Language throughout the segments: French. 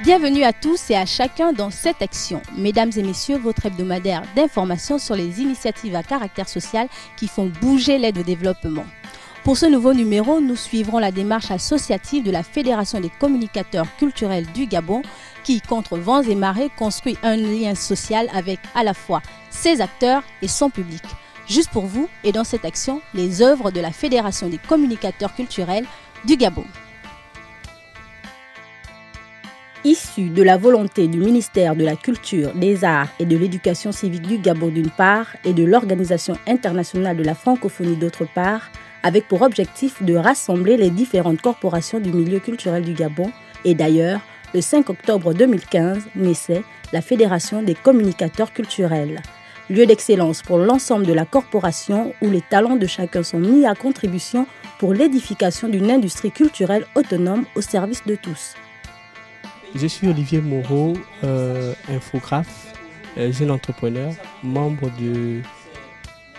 Bienvenue à tous et à chacun dans cette action. Mesdames et messieurs, votre hebdomadaire d'information sur les initiatives à caractère social qui font bouger l'aide au développement. Pour ce nouveau numéro, nous suivrons la démarche associative de la Fédération des communicateurs culturels du Gabon qui, contre vents et marées, construit un lien social avec à la fois ses acteurs et son public. Juste pour vous et dans cette action, les œuvres de la Fédération des communicateurs culturels du Gabon. Issu de la volonté du ministère de la Culture, des Arts et de l'Éducation civique du Gabon d'une part et de l'Organisation internationale de la francophonie d'autre part, avec pour objectif de rassembler les différentes corporations du milieu culturel du Gabon et d'ailleurs, le 5 octobre 2015 naissait la Fédération des communicateurs culturels. Lieu d'excellence pour l'ensemble de la corporation où les talents de chacun sont mis à contribution pour l'édification d'une industrie culturelle autonome au service de tous. Je suis Olivier Moreau, infographe, jeune entrepreneur, membre de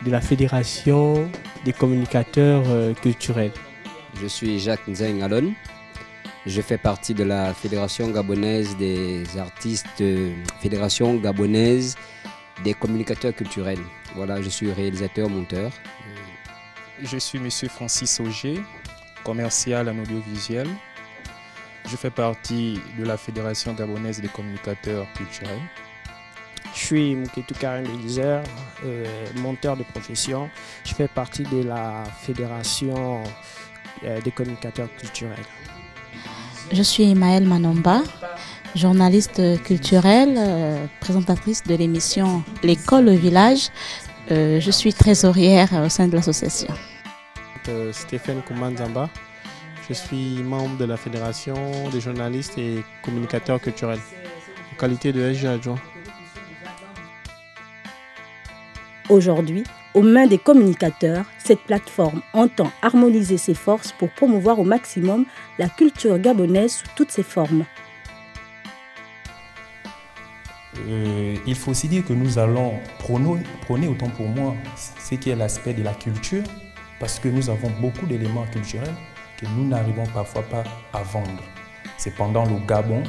la Fédération des communicateurs culturels. Je suis Jacques Nzeng Alon. Je fais partie de la Fédération gabonaise des artistes, Fédération gabonaise des communicateurs culturels. Voilà, je suis réalisateur-monteur. Je suis Monsieur Francis Auger, commercial en audiovisuel. Je fais partie de la Fédération gabonaise des communicateurs culturels. Je suis Mouketou Karim Elizer, monteur de profession. Je fais partie de la Fédération des communicateurs culturels. Je suis Maëlle Manomba, journaliste culturelle, présentatrice de l'émission L'école au village. Je suis trésorière au sein de l'association. Stéphane Koumanzamba. Je suis membre de la Fédération des journalistes et communicateurs culturels, en qualité de SG adjoint. Aujourd'hui, aux mains des communicateurs, cette plateforme entend harmoniser ses forces pour promouvoir au maximum la culture gabonaise sous toutes ses formes. Il faut aussi dire que nous allons prôner autant pour moi ce qui est l'aspect de la culture, parce que nous avons beaucoup d'éléments culturels que nous n'arrivons parfois pas à vendre. Cependant, le Gabon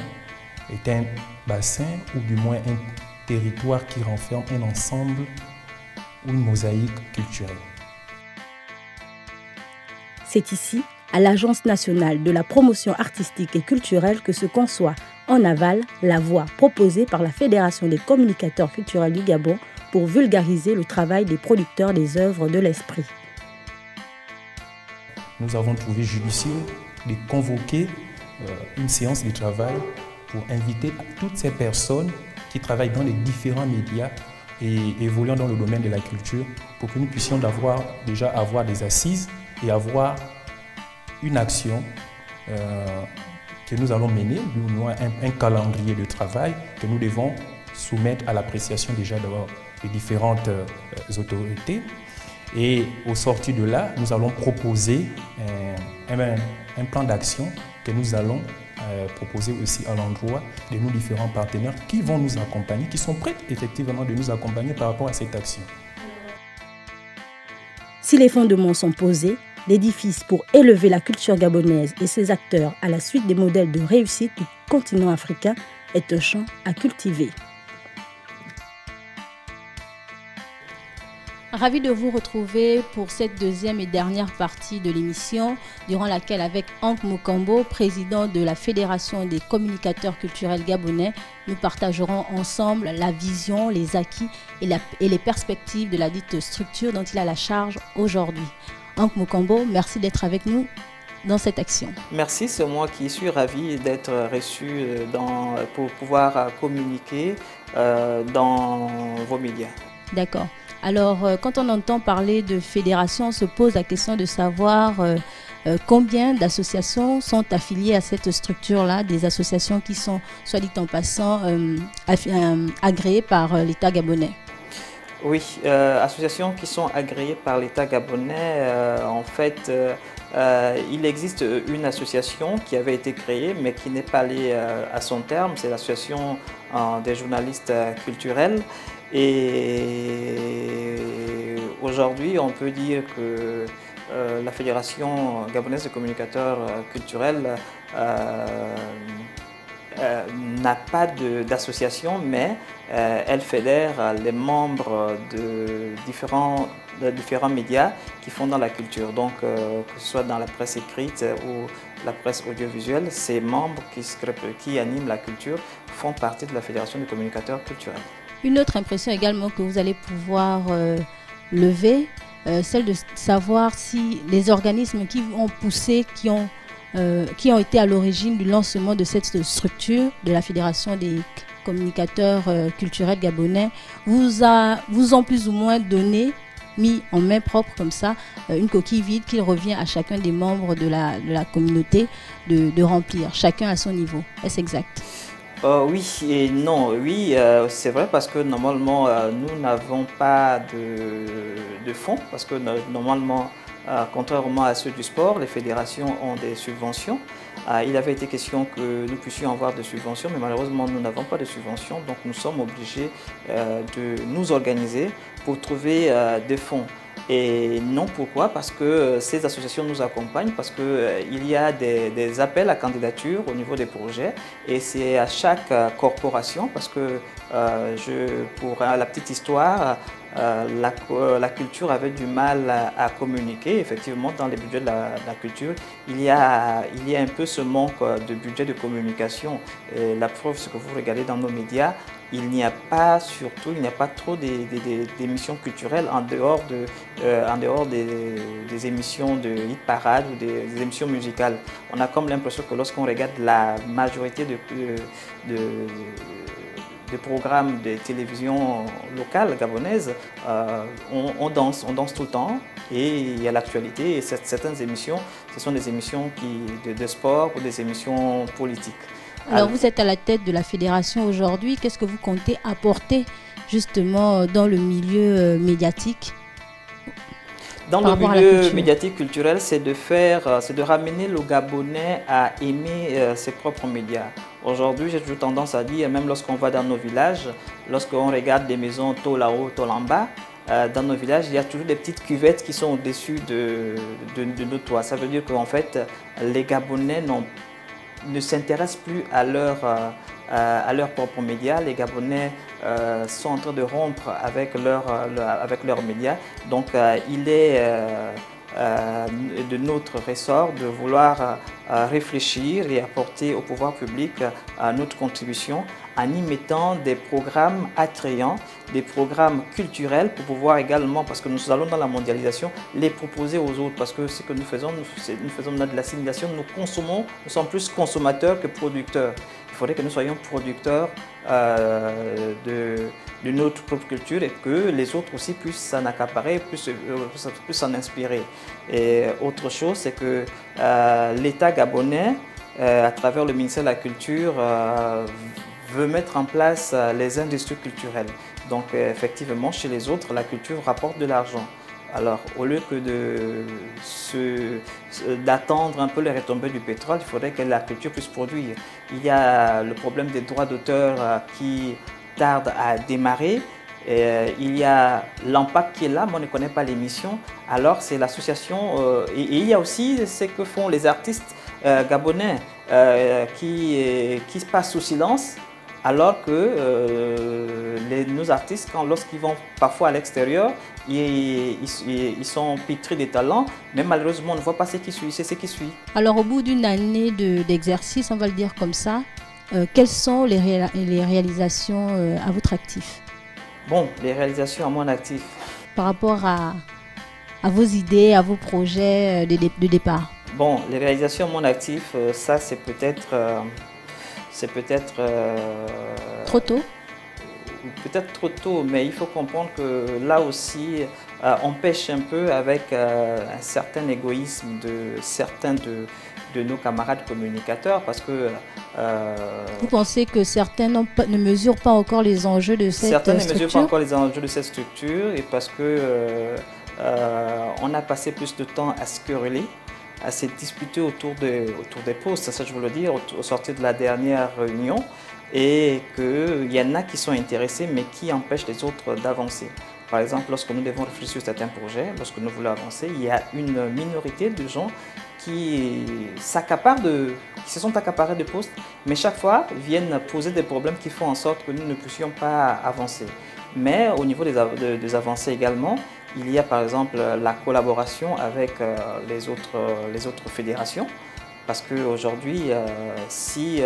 est un bassin ou du moins un territoire qui renferme un ensemble ou une mosaïque culturelle. C'est ici, à l'Agence nationale de la promotion artistique et culturelle que se conçoit en aval la voie proposée par la Fédération des communicateurs culturels du Gabon pour vulgariser le travail des producteurs des œuvres de l'esprit. Nous avons trouvé judicieux de convoquer une séance de travail pour inviter toutes ces personnes qui travaillent dans les différents médias et évoluant dans le domaine de la culture pour que nous puissions déjà avoir des assises et avoir une action que nous allons mener, du moins un calendrier de travail que nous devons soumettre à l'appréciation déjà des différentes autorités. Et au sortir de là, nous allons proposer un plan d'action que nous allons proposer aussi à l'endroit de nos différents partenaires qui vont nous accompagner, qui sont prêts effectivement de nous accompagner par rapport à cette action. Si les fondements sont posés, l'édifice pour élever la culture gabonaise et ses acteurs à la suite des modèles de réussite du continent africain est un champ à cultiver. Ravi de vous retrouver pour cette deuxième et dernière partie de l'émission, durant laquelle avec Hank Mukambo, président de la Fédération des communicateurs culturels gabonais, nous partagerons ensemble la vision, les acquis et les perspectives de la dite structure dont il a la charge aujourd'hui. Hank Mukambo, merci d'être avec nous dans cette action. Merci, c'est moi qui suis ravi d'être reçu pour pouvoir communiquer dans vos médias. D'accord. Alors, quand on entend parler de fédération, on se pose la question de savoir combien d'associations sont affiliées à cette structure-là, des associations qui sont, soit dit en passant, agréées par l'État gabonais. Oui, associations qui sont agréées par l'État gabonais, en fait, il existe une association qui avait été créée mais qui n'est pas allée à son terme, c'est l'association des journalistes culturels. Et aujourd'hui, on peut dire que la Fédération gabonaise des communicateurs culturels n'a pas d'association, mais elle fédère les membres de différents médias qui font dans la culture. Donc, que ce soit dans la presse écrite ou la presse audiovisuelle, ces membres qui animent la culture font partie de la Fédération des communicateurs culturels. Une autre impression également que vous allez pouvoir lever, celle de savoir si les organismes qui ont poussé, qui ont été à l'origine du lancement de cette structure de la Fédération des communicateurs culturels gabonais vous ont plus ou moins mis en main propre comme ça une coquille vide qu'il revient à chacun des membres de la communauté de remplir, chacun à son niveau. Est-ce exact? Oui et non. Oui, c'est vrai parce que normalement nous n'avons pas de fonds parce que normalement, contrairement à ceux du sport, les fédérations ont des subventions. Il avait été question que nous puissions avoir des subventions, mais malheureusement nous n'avons pas de subventions, donc nous sommes obligés de nous organiser pour trouver des fonds. Et non, pourquoi? Parce que ces associations nous accompagnent, parce qu'il y a des appels à candidature au niveau des projets et c'est à chaque corporation, parce que pour la petite histoire, la culture avait du mal à communiquer. Effectivement, dans les budgets de la culture, il y a un peu ce manque de budget de communication. Et la preuve, c'est que vous regardez dans nos médias, il n'y a pas trop d'émissions culturelles en dehors des émissions de hit parade ou des émissions musicales. On a comme l'impression que lorsqu'on regarde la majorité des programmes de télévision locale gabonaise, on danse tout le temps et il y a l'actualité et certaines émissions, ce sont des émissions de sport ou des émissions politiques. Alors vous êtes à la tête de la fédération aujourd'hui, qu'est-ce que vous comptez apporter justement dans le milieu médiatique? Dans le milieu médiatique culturel, c'est de ramener le Gabonais à aimer ses propres médias. Aujourd'hui, j'ai toujours tendance à dire, même lorsqu'on va dans nos villages, lorsqu'on regarde des maisons tôt là-haut, tôt là-bas, dans nos villages, il y a toujours des petites cuvettes qui sont au-dessus de nos toits. Ça veut dire qu'en fait, les Gabonais ne s'intéressent plus à leurs propres médias. Les Gabonais sont en train de rompre avec leurs médias. Donc, il est de notre ressort de vouloir réfléchir et apporter au pouvoir public notre contribution en y mettant des programmes attrayants, des programmes culturels pour pouvoir également, parce que nous allons dans la mondialisation, les proposer aux autres. Parce que ce que nous faisons de l'assimilation, nous sommes plus consommateurs que producteurs. Il faudrait que nous soyons producteurs de notre propre culture et que les autres aussi puissent s'en accaparer, puissent s'en inspirer. Et autre chose, c'est que l'État gabonais, à travers le ministère de la Culture, veut mettre en place les industries culturelles. Donc effectivement, chez les autres, la culture rapporte de l'argent. Alors, au lieu que d'attendre un peu les retombées du pétrole, il faudrait que la culture puisse produire. Il y a le problème des droits d'auteur qui tarde à démarrer. Il y a l'impact qui est là, mais on ne connaît pas l'émission. Alors, c'est l'association. Et il y a aussi ce que font les artistes gabonais qui se passent sous silence. Alors que nos artistes, lorsqu'ils vont parfois à l'extérieur, ils sont pétris de talents, mais malheureusement on ne voit pas ce qui suit, c'est ce qui suit. Alors au bout d'une année d'exercice, on va le dire comme ça, quelles sont les réalisations à votre actif? Bon, les réalisations à mon actif. Par rapport à vos idées, à vos projets de départ. Bon, les réalisations à mon actif, ça c'est peut-être... trop tôt? Peut-être trop tôt, mais il faut comprendre que là aussi, on pêche un peu avec un certain égoïsme de certains de nos camarades communicateurs parce que... Vous pensez que certains ne mesurent pas encore les enjeux de cette structure? Certains ne mesurent pas encore les enjeux de cette structure et parce que on a passé plus de temps à se quereller, à se disputer autour des postes, ça je veux le dire, au sortir de la dernière réunion, et qu'il y en a qui sont intéressés mais qui empêchent les autres d'avancer. Par exemple, lorsque nous devons réfléchir sur certains projets, lorsque nous voulons avancer, il y a une minorité de gens qui s'accaparent se sont accaparés de postes, mais chaque fois viennent poser des problèmes qui font en sorte que nous ne puissions pas avancer. Mais au niveau des avancées également, il y a par exemple la collaboration avec les autres fédérations. Parce qu'aujourd'hui, si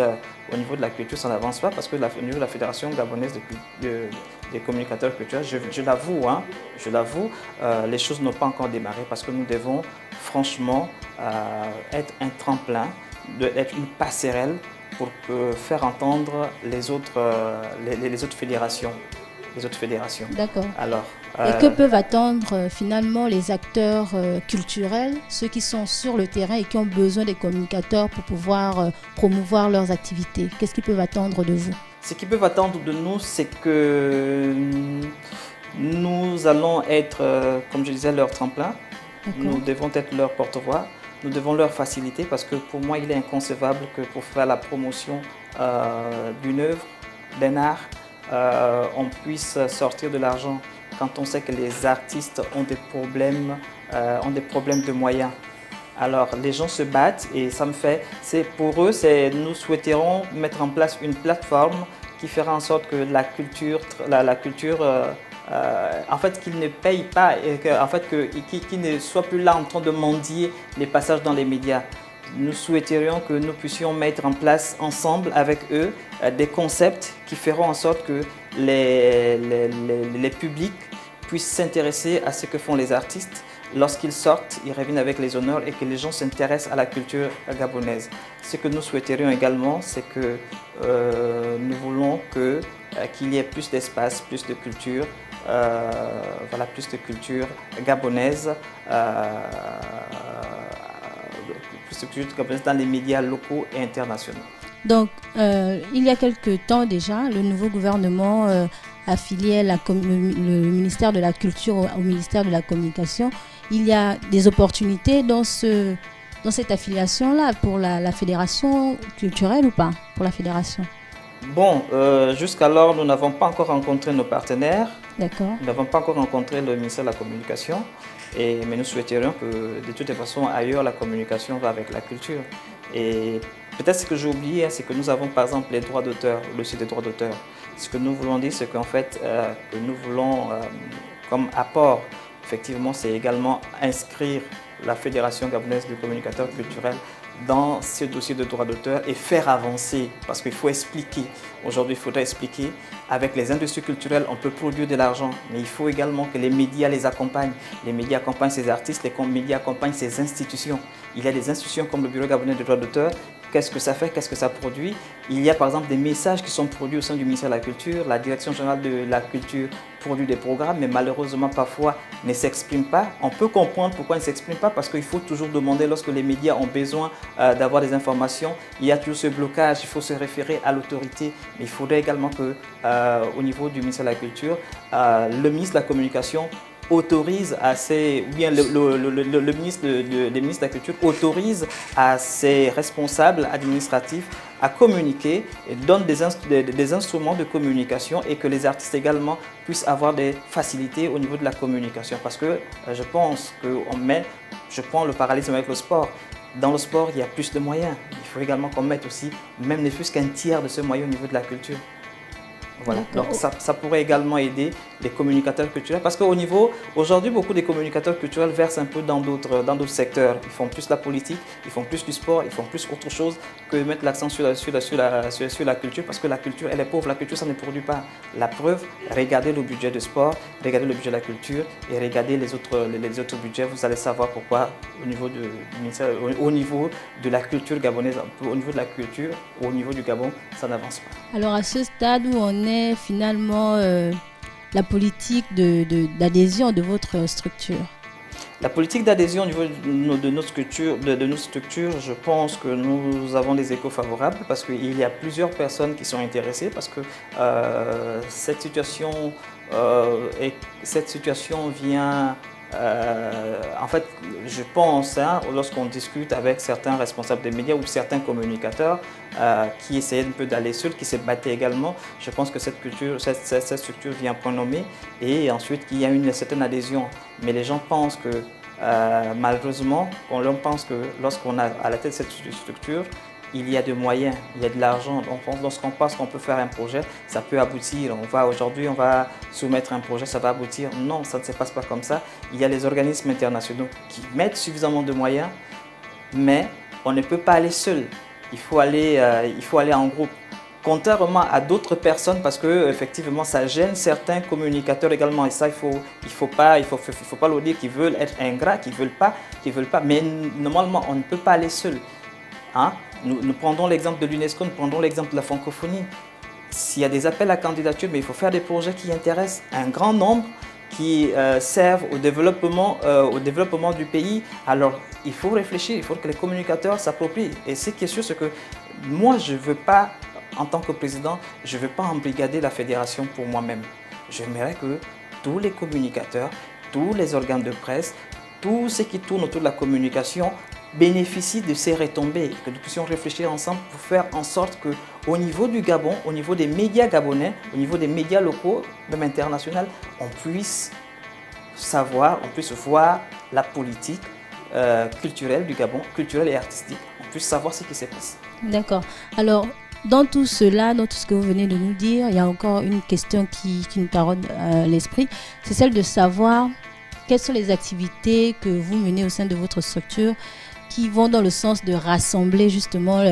au niveau de la culture ça n'avance pas, parce que au niveau de la Fédération gabonaise des communicateurs culturels, je l'avoue, les choses n'ont pas encore démarré parce que nous devons franchement être un tremplin, être une passerelle pour faire entendre les autres fédérations. D'accord. Alors, et que peuvent attendre finalement les acteurs culturels, ceux qui sont sur le terrain et qui ont besoin des communicateurs pour pouvoir promouvoir leurs activités? Qu'est-ce qu'ils peuvent attendre de vous? Ce qu'ils peuvent attendre de nous, c'est que nous allons être, comme je disais, leur tremplin. Nous devons être leur porte-voix. Nous devons leur faciliter parce que pour moi, il est inconcevable que pour faire la promotion d'une œuvre, d'un art, on puisse sortir de l'argent quand on sait que les artistes ont des problèmes de moyens. Alors les gens se battent et ça me fait, pour eux, nous souhaiterons mettre en place une plateforme qui fera en sorte que la culture, en fait, qu'ils ne payent pas et qu'ils ne soient plus là en train de mendier les passages dans les médias. Nous souhaiterions que nous puissions mettre en place ensemble avec eux des concepts qui feront en sorte que les publics puissent s'intéresser à ce que font les artistes. Lorsqu'ils sortent, ils reviennent avec les honneurs et que les gens s'intéressent à la culture gabonaise. Ce que nous souhaiterions également, c'est que nous voulons qu'il y ait plus d'espace, plus de culture, plus de culture gabonaise, dans les médias locaux et internationaux. Donc, il y a quelque temps déjà, le nouveau gouvernement affiliait le ministère de la Culture au ministère de la Communication. Il y a des opportunités dans cette affiliation-là pour la fédération culturelle ou pas, pour la fédération? Bon, jusqu'alors, nous n'avons pas encore rencontré nos partenaires. D'accord. Nous n'avons pas encore rencontré le ministère de la Communication. Mais nous souhaiterions que, de toute façon, ailleurs, la communication va avec la culture. Et peut-être ce que j'ai oublié, c'est que nous avons, par exemple, les droits d'auteur, le site des droits d'auteur. Ce que nous voulons dire, c'est qu'en fait, que nous voulons, comme apport, effectivement, c'est également inscrire la Fédération gabonaise des communicateurs culturels dans ce dossier de droit d'auteur et faire avancer, parce qu'il faut expliquer. Aujourd'hui, il faudrait expliquer. Avec les industries culturelles, on peut produire de l'argent, mais il faut également que les médias les accompagnent. Les médias accompagnent ces artistes, les médias accompagnent ces institutions. Il y a des institutions comme le Bureau gabonais de droit d'auteur. Qu'est-ce que ça fait? Qu'est-ce que ça produit? Il y a par exemple des messages qui sont produits au sein du ministère de la Culture. La Direction générale de la Culture produit des programmes, mais malheureusement parfois ne s'exprime pas. On peut comprendre pourquoi ils ne s'expriment pas, parce qu'il faut toujours demander lorsque les médias ont besoin d'avoir des informations. Il y a toujours ce blocage, il faut se référer à l'autorité. Mais il faudrait également que, au niveau du ministère de la Culture, le ministre de la Communication autorise à ses, ou bien le ministre de la Culture autorise à ses responsables administratifs à communiquer et donne des instruments de communication et que les artistes également puissent avoir des facilités au niveau de la communication. Parce que je pense je prends le parallélisme avec le sport. Dans le sport, il y a plus de moyens. Il faut également qu'on mette aussi, même ne fût-ce qu'un tiers de ce moyen au niveau de la culture. Voilà. Donc ça pourrait également aider les communicateurs culturels parce aujourd'hui, beaucoup des communicateurs culturels versent un peu dans d'autres secteurs. Ils font plus la politique, ils font plus du sport, ils font plus autre chose que mettre l'accent sur la culture parce que la culture, elle est pauvre. La culture, ça ne produit pas. La preuve, regardez le budget de sport, regardez le budget de la culture et regardez les autres budgets. Vous allez savoir pourquoi au niveau de la culture gabonaise, au niveau de la culture, au niveau du Gabon, ça n'avance pas. Alors à ce stade où on est finalement la politique d'adhésion de votre structure? La politique d'adhésion au niveau de nos structures, je pense que nous avons des échos favorables parce qu'il y a plusieurs personnes qui sont intéressées parce que cette situation vient... en fait, je pense, lorsqu'on discute avec certains responsables des médias ou certains communicateurs qui essayaient un peu d'aller seuls, qui se battaient également, je pense que cette structure vient point nommé et ensuite qu'il y a une certaine adhésion. Mais les gens pensent que, malheureusement, on pense que lorsqu'on a à la tête de cette structure, il y a des moyens, il y a de l'argent. Lorsqu'on pense qu'on peut faire un projet, ça peut aboutir. Aujourd'hui, on va soumettre un projet, ça va aboutir. Non, ça ne se passe pas comme ça. Il y a les organismes internationaux qui mettent suffisamment de moyens, mais on ne peut pas aller seul. Il faut aller en groupe. Contrairement à d'autres personnes, parce que effectivement, ça gêne certains communicateurs également. Et ça, il faut pas le dire, qu'ils veulent être ingrats, qu'ils veulent pas. Mais normalement, on ne peut pas aller seul. Hein? Nous prenons l'exemple de l'UNESCO, nous prenons l'exemple de la francophonie. S'il y a des appels à candidature, mais il faut faire des projets qui intéressent un grand nombre, qui servent au développement du pays. Alors, il faut réfléchir, il faut que les communicateurs s'approprient. Et ce qui est sûr, c'est que moi, je ne veux pas, en tant que président, je ne veux pas embrigader la fédération pour moi-même. J'aimerais que tous les communicateurs, tous les organes de presse, tout ce qui tourne autour de la communication bénéficient de ces retombées, que nous puissions réfléchir ensemble pour faire en sorte qu'au niveau du Gabon, au niveau des médias gabonais, au niveau des médias locaux, même internationaux, on puisse savoir, on puisse voir la politique culturelle du Gabon, culturelle et artistique, on puisse savoir ce qui se passe. D'accord. Alors, dans tout cela, dans tout ce que vous venez de nous dire, il y a encore une question qui nous taraude à l'esprit, c'est celle de savoir quelles sont les activités que vous menez au sein de votre structure qui vont dans le sens de rassembler justement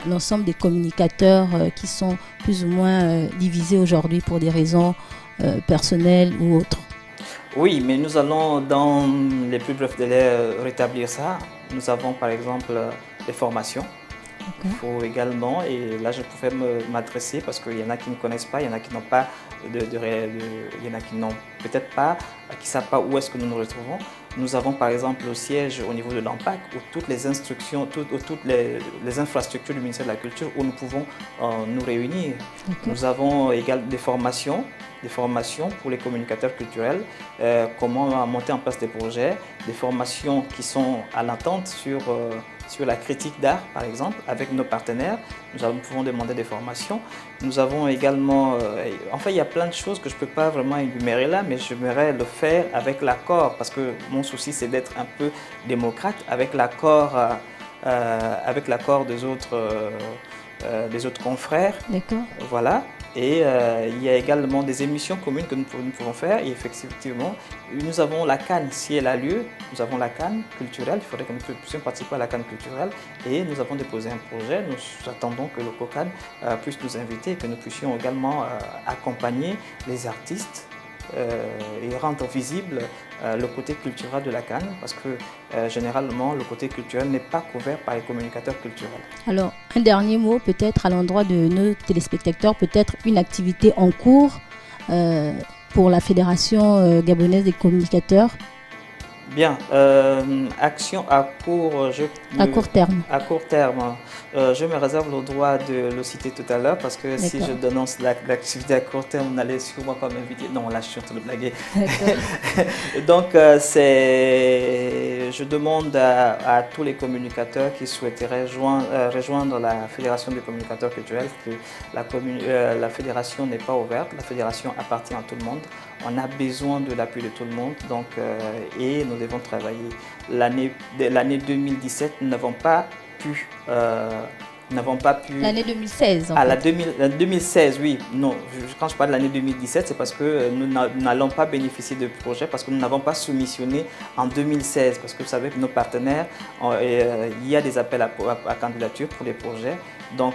l'ensemble des communicateurs qui sont plus ou moins divisés aujourd'hui pour des raisons personnelles ou autres. Oui, mais nous allons dans les plus brefs délais rétablir ça. Nous avons par exemple des formations. Okay. Il faut également, et là je pouvais m'adresser parce qu'il y en a qui ne connaissent pas, il y en a qui n'ont pas il y en a qui n'ont peut-être pas, qui ne savent pas où est-ce que nous nous retrouvons. Nous avons par exemple le siège au niveau de l'ANPAC où toutes les instructions, toutes les infrastructures du ministère de la Culture où nous pouvons nous réunir. Okay. Nous avons également des formations pour les communicateurs culturels, comment monter en place des projets, des formations qui sont à l'attente sur la critique d'art, par exemple, avec nos partenaires. Nous pouvons demander des formations. Nous avons également... enfin, il y a plein de choses que je ne peux pas vraiment énumérer là, mais j'aimerais le faire avec l'accord, parce que mon souci, c'est d'être un peu démocrate, avec l'accord des autres confrères. D'accord. Voilà. Et il y a également des émissions communes que nous pouvons faire. Et effectivement, nous avons la CAN, si elle a lieu, nous avons la CAN culturelle. Il faudrait que nous puissions participer à la CAN culturelle. Et nous avons déposé un projet. Nous attendons que le COCAN puisse nous inviter et que nous puissions également accompagner les artistes et rendre visible le côté culturel de la CAN, parce que généralement le côté culturel n'est pas couvert par les communicateurs culturels. Alors, un dernier mot peut-être à l'endroit de nos téléspectateurs, peut-être une activité en cours pour la Fédération gabonaise des communicateurs. Bien, action à court terme. À court terme. Je me réserve le droit de le citer tout à l'heure parce que si je dénonce l'activité à court terme, on allait sûrement pas m'inviter. Non, là, je suis en train de blaguer. Donc, je demande à tous les communicateurs qui souhaiteraient rejoindre la Fédération des communicateurs culturels que la fédération n'est pas ouverte. La fédération appartient à tout le monde. On a besoin de l'appui de tout le monde. Donc, et nous devons travailler. L'année 2017, nous n'avons pas pu... L'année 2016 en fait. La 2016, oui. Non, quand je parle de l'année 2017, c'est parce que nous n'allons pas bénéficier de projets, parce que nous n'avons pas soumissionné en 2016. Parce que vous savez que nos partenaires, il y a des appels à candidature pour des projets. Donc,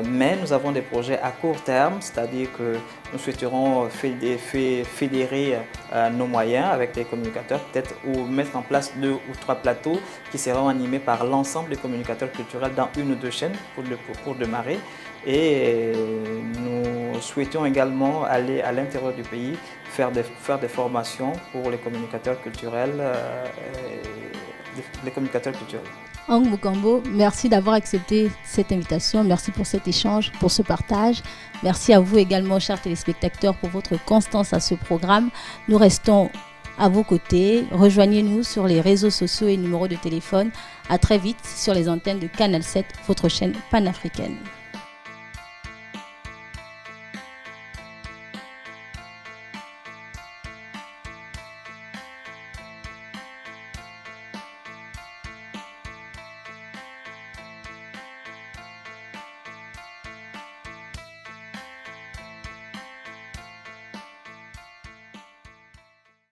mais nous avons des projets à court terme, c'est-à-dire que nous souhaiterons fédérer nos moyens avec les communicateurs, peut-être, ou mettre en place 2 ou 3 plateaux qui seront animés par l'ensemble des communicateurs culturels dans 1 ou 2 chaînes pour démarrer. Et nous souhaitons également aller à l'intérieur du pays, faire des formations pour les communicateurs culturels. Ang Mukambo, merci d'avoir accepté cette invitation, merci pour cet échange, pour ce partage. Merci à vous également, chers téléspectateurs, pour votre constance à ce programme. Nous restons à vos côtés. Rejoignez-nous sur les réseaux sociaux et numéros de téléphone. À très vite sur les antennes de Canal 7, votre chaîne panafricaine.